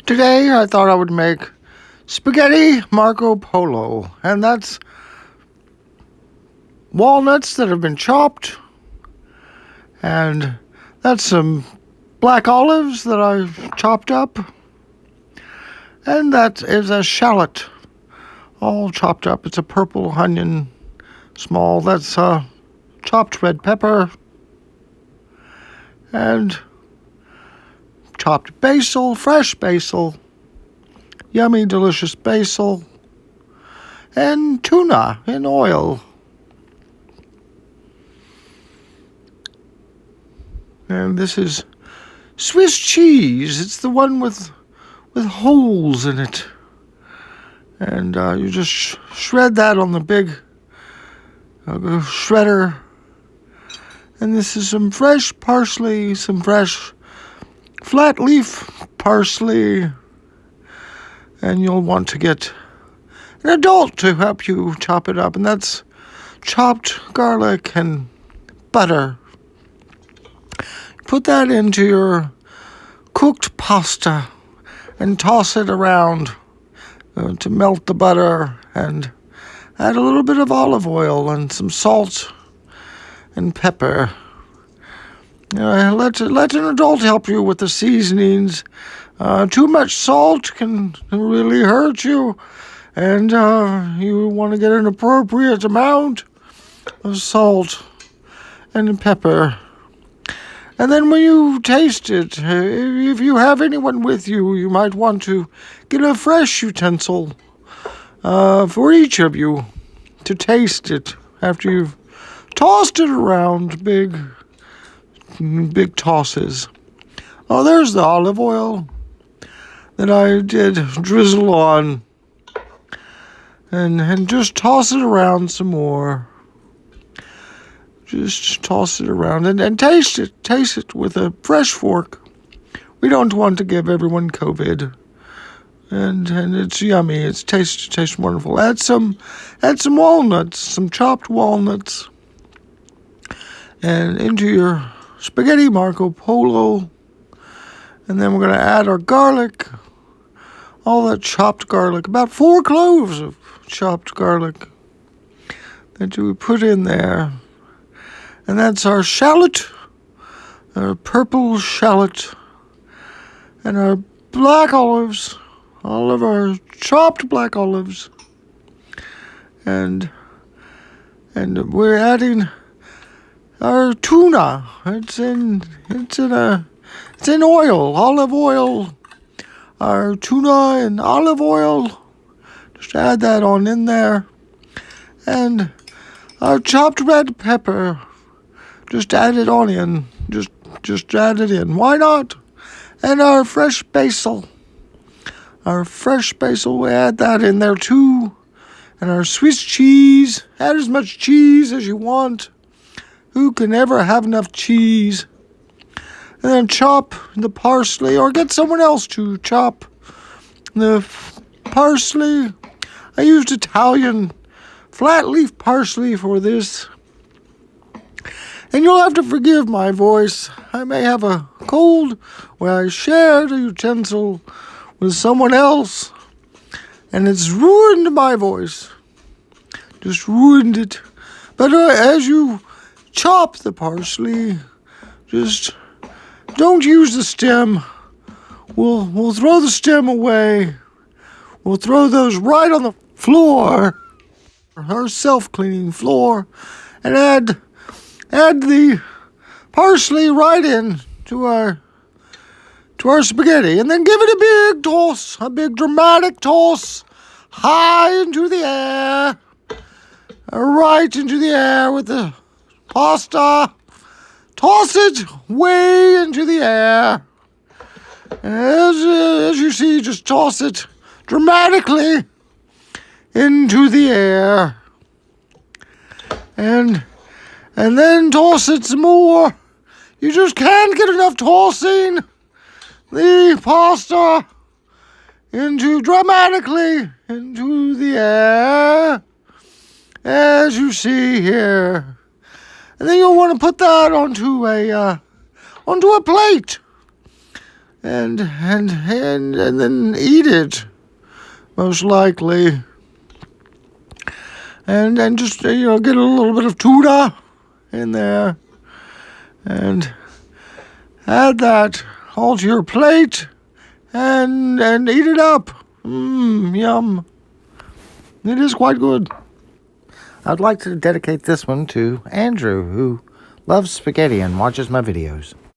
Today I thought I would make spaghetti Marco Polo, and that's walnuts that have been chopped, and that's some black olives that I've chopped up, and that is a shallot, all chopped up. It's a purple onion, small. That's chopped red pepper, and chopped basil, fresh basil, yummy, delicious basil, and tuna in oil. And this is Swiss cheese. It's the one with holes in it. And you just shred that on the big shredder. And this is some fresh parsley, some fresh flat leaf parsley. And you'll want to get an adult to help you chop it up. And that's chopped garlic and butter. Put that into your cooked pasta and toss it around to melt the butter, and add a little bit of olive oil and some salt and pepper. Let an adult help you with the seasonings. Too much salt can really hurt you, and you want to get an appropriate amount of salt and pepper. And then when you taste it, if you have anyone with you, you might want to get a fresh utensil for each of you to taste it after you've tossed it around, big tosses. Oh, there's the olive oil that I did drizzle on, and just toss it around some more. Just toss it around and taste it. Taste it with a fresh fork. We don't want to give everyone COVID. And it's yummy. It tastes wonderful. Add some walnuts, some chopped walnuts, and into your spaghetti Marco Polo. And then we're going to add our garlic, all that chopped garlic, about 4 cloves of chopped garlic that we put in there. And that's our shallot, our purple shallot, and our black olives, all of our chopped black olives. And we're adding our tuna. It's in oil, olive oil. Our tuna and olive oil. Just add that on in there. And our chopped red pepper. Just add it on in. Just add it in. Why not? And our fresh basil. We add that in there too. And our Swiss cheese. Add as much cheese as you want. Who can ever have enough cheese? And then chop the parsley, or get someone else to chop the parsley. I used Italian flat leaf parsley for this. And you'll have to forgive my voice. I may have a cold where I shared a utensil with someone else, and it's ruined my voice. Just ruined it. But as you chop the parsley, just don't use the stem. We'll throw the stem away. We'll throw those right on the floor, our self-cleaning floor, and add the parsley right in to our spaghetti, and then give it a big toss, a big dramatic toss, high into the air, right into the air with the pasta. Toss it way into the air. As you see, just toss it dramatically into the air. And then toss it some more. You just can't get enough tossing the pasta dramatically into the air, as you see here. And then you'll want to put that onto a plate. and then eat it, most likely. And just, get a little bit of tuna in there and add that all to your plate and eat it up. Yum. It is quite good. I'd like to dedicate this one to Andrew, who loves spaghetti and watches my videos.